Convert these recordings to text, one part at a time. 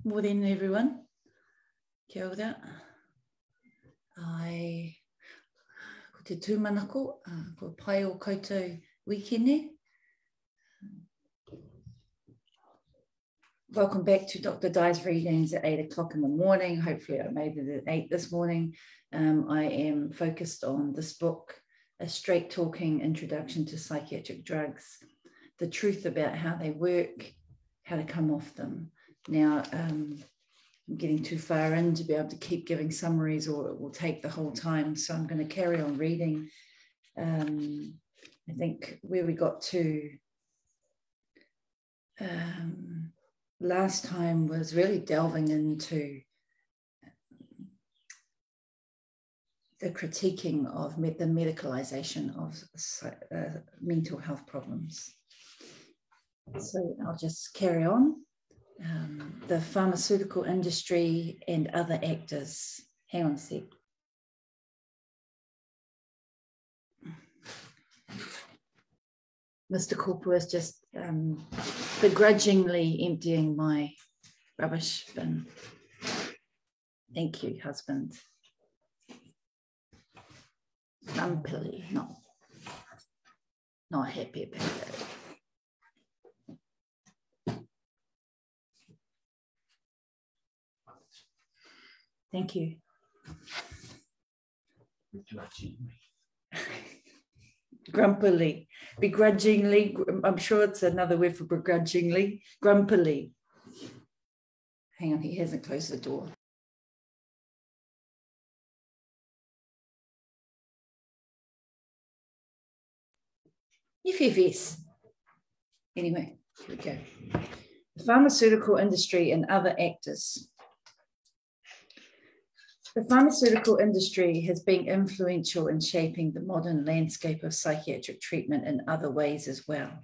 Morning, everyone. Kia ora. Ko te tūmanako, ko pai o koutou wikene. Welcome back to Dr. Di's readings at 8 o'clock in the morning. Hopefully I made it at 8 this morning. I am focused on this book, A Straight Talking Introduction to Psychiatric Drugs, the truth about how they work, how to come off them. Now, I'm getting too far in to be able to keep giving summaries, or it will take the whole time. So I'm going to carry on reading. I think where we got to last time was really delving into the critiquing of the medicalisation of mental health problems. So I'll just carry on. The pharmaceutical industry and other actors. Hang on a sec. Mr. Kopua is just begrudgingly emptying my rubbish bin. Thank you, husband. Grumpily, not happy about it. Thank you. Grumpily, begrudgingly, I'm sure it's another word for begrudgingly, grumpily. Hang on, he hasn't closed the door. Yes. Anyway, here we go. The pharmaceutical industry and other actors. The pharmaceutical industry has been influential in shaping the modern landscape of psychiatric treatment in other ways as well.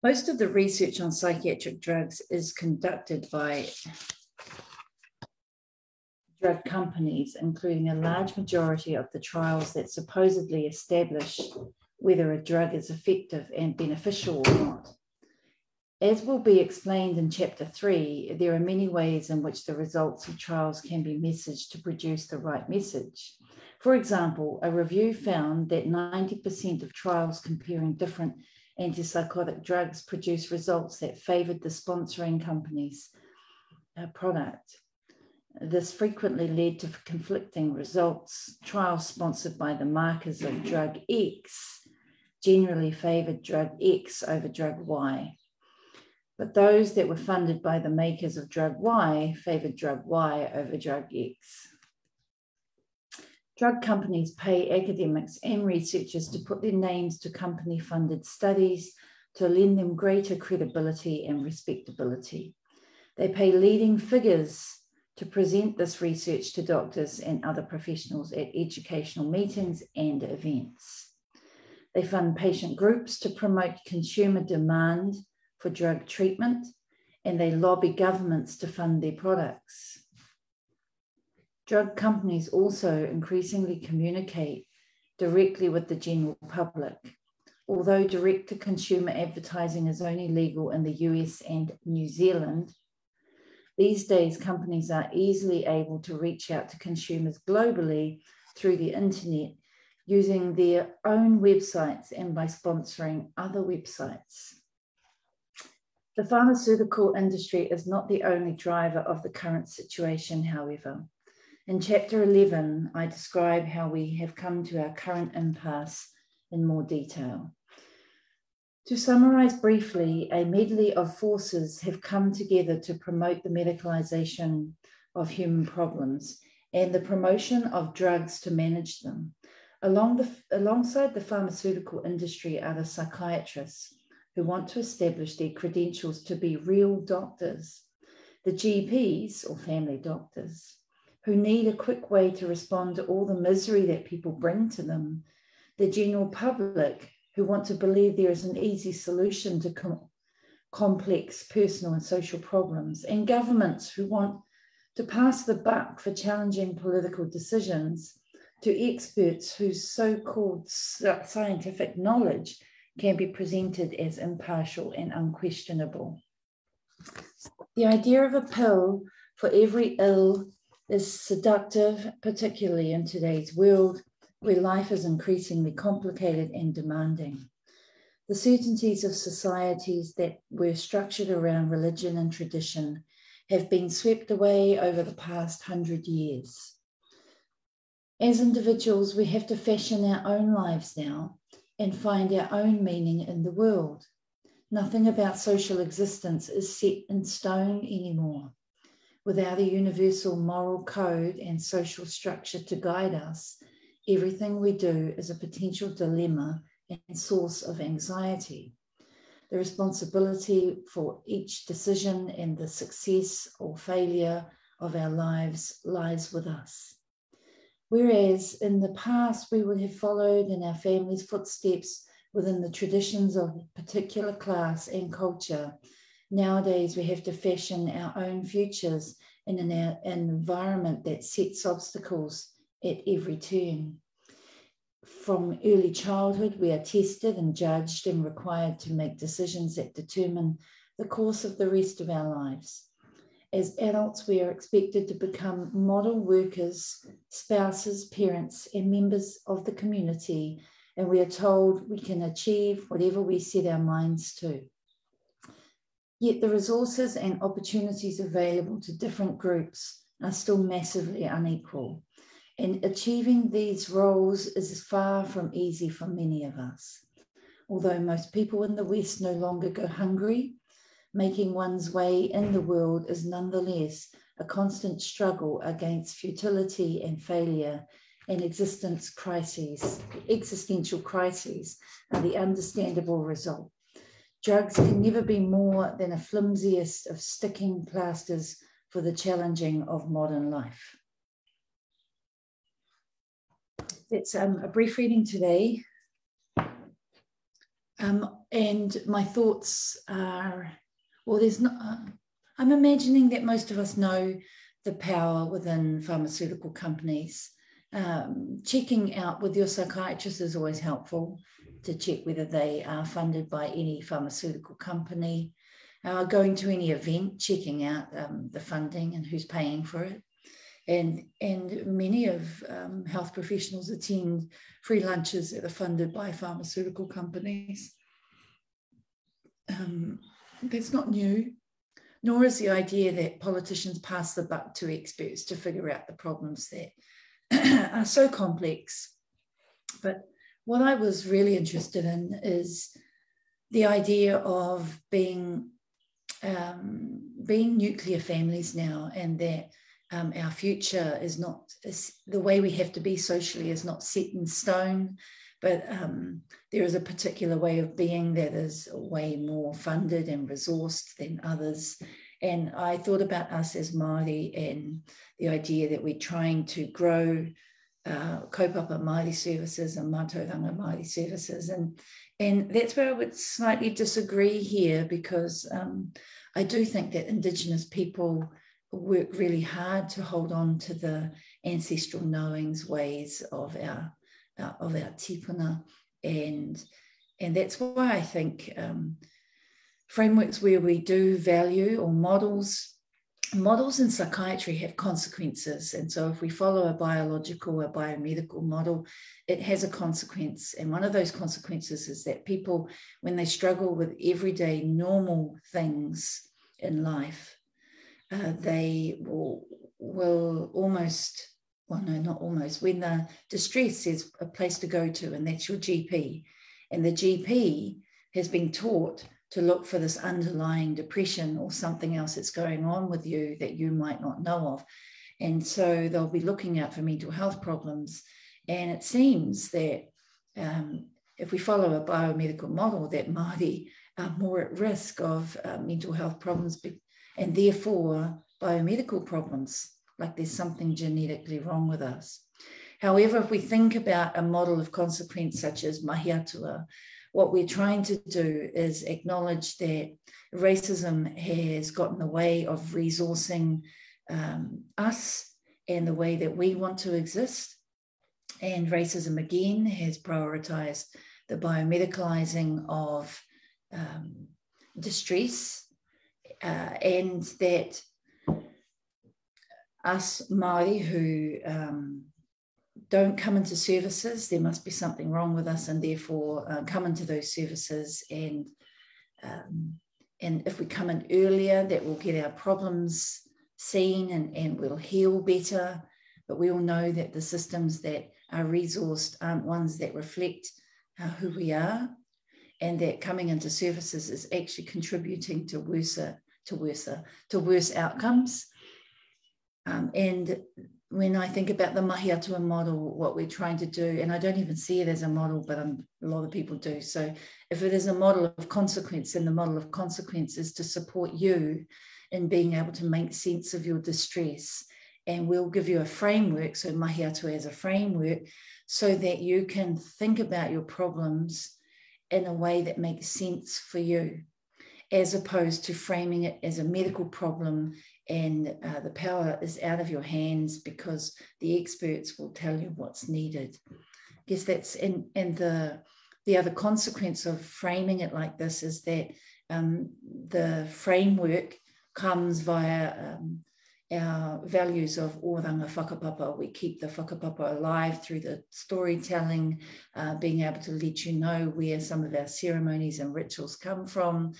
Most of the research on psychiatric drugs is conducted by drug companies, including a large majority of the trials that supposedly establish whether a drug is effective and beneficial or not. As will be explained in Chapter 3, there are many ways in which the results of trials can be messaged to produce the right message. For example, a review found that 90% of trials comparing different antipsychotic drugs produced results that favoured the sponsoring company's product. This frequently led to conflicting results. Trials sponsored by the makers of drug X generally favoured drug X over drug Y. But those that were funded by the makers of drug Y favoured drug Y over drug X. Drug companies pay academics and researchers to put their names to company-funded studies to lend them greater credibility and respectability. They pay leading figures to present this research to doctors and other professionals at educational meetings and events. They fund patient groups to promote consumer demand for drug treatment, and they lobby governments to fund their products. Drug companies also increasingly communicate directly with the general public. Although direct-to-consumer advertising is only legal in the US and New Zealand, these days companies are easily able to reach out to consumers globally through the internet using their own websites and by sponsoring other websites. The pharmaceutical industry is not the only driver of the current situation, however. In Chapter 11, I describe how we have come to our current impasse in more detail. To summarize briefly, a medley of forces have come together to promote the medicalization of human problems and the promotion of drugs to manage them. Alongside the pharmaceutical industry are the psychiatrists who want to establish their credentials to be real doctors, the GPs or family doctors, who need a quick way to respond to all the misery that people bring to them, the general public who want to believe there is an easy solution to complex personal and social problems, and governments who want to pass the buck for challenging political decisions to experts whose so-called scientific knowledge can be presented as impartial and unquestionable. The idea of a pill for every ill is seductive, particularly in today's world where life is increasingly complicated and demanding. The certainties of societies that were structured around religion and tradition have been swept away over the past 100 years. As individuals, we have to fashion our own lives now and find our own meaning in the world. Nothing about social existence is set in stone anymore. Without a universal moral code and social structure to guide us, everything we do is a potential dilemma and source of anxiety. The responsibility for each decision and the success or failure of our lives lies with us. Whereas in the past, we would have followed in our family's footsteps within the traditions of a particular class and culture, nowadays we have to fashion our own futures in an environment that sets obstacles at every turn. From early childhood, we are tested and judged and required to make decisions that determine the course of the rest of our lives. As adults, we are expected to become model workers, spouses, parents, and members of the community, and we are told we can achieve whatever we set our minds to. Yet the resources and opportunities available to different groups are still massively unequal, and achieving these roles is far from easy for many of us. Although most people in the West no longer go hungry, making one's way in the world is nonetheless a constant struggle against futility and failure and existential crises are the understandable result. Drugs can never be more than a flimsiest of sticking plasters for the challenging of modern life. That's a brief reading today. And my thoughts are, well, I'm imagining that most of us know the power within pharmaceutical companies. Checking out with your psychiatrist is always helpful to check whether they are funded by any pharmaceutical company. Going to any event, checking out the funding and who's paying for it. And many of health professionals attend free lunches that are funded by pharmaceutical companies. That's not new, nor is the idea that politicians pass the buck to experts to figure out the problems that are so complex. But what I was really interested in is the idea of being nuclear families now, and that our future is not, the way we have to be socially is not set in stone, but there is a particular way of being that is way more funded and resourced than others. And I thought about us as Māori and the idea that we're trying to grow kaupapa Māori services and Mataora Māori services. And that's where I would slightly disagree here, because I do think that Indigenous people work really hard to hold on to the ancestral knowings, ways of our tipuna. And that's why I think frameworks where we do value, or models in psychiatry have consequences. And so if we follow a biological or biomedical model, it has a consequence. And one of those consequences is that people, when they struggle with everyday normal things in life, they will almost, well, no, not almost, when they're distressed, there's a place to go to, and that's your GP. And the GP has been taught to look for this underlying depression or something else that's going on with you that you might not know of. And so they'll be looking out for mental health problems. And it seems that if we follow a biomedical model, that Māori are more at risk of mental health problems and therefore biomedical problems, like there's something genetically wrong with us. However, if we think about a model of consequence such as Mahi Atua, what we're trying to do is acknowledge that racism has got in the way of resourcing us and the way that we want to exist. And racism, again, has prioritized the biomedicalizing of distress and that us Māori who don't come into services, there must be something wrong with us, and therefore come into those services, and if we come in earlier, that we'll get our problems seen and we'll heal better. But we all know that the systems that are resourced aren't ones that reflect who we are, and that coming into services is actually contributing to worse outcomes. And when I think about the Mahi Atua model, what we're trying to do, and I don't even see it as a model, but a lot of people do. So if it is a model of consequence, then the model of consequence is to support you in being able to make sense of your distress. And we'll give you a framework, so Mahi Atua as a framework, so that you can think about your problems in a way that makes sense for you, as opposed to framing it as a medical problem and the power is out of your hands because the experts will tell you what's needed. I guess that's, and the other consequence of framing it like this is that the framework comes via our values of oranga whakapapa. We keep the whakapapa alive through the storytelling, being able to let you know where some of our ceremonies and rituals come from.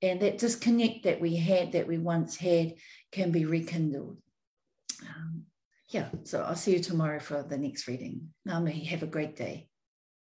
And that disconnect that we once had can be rekindled. Yeah, so I'll see you tomorrow for the next reading. Ngā mihi, have a great day.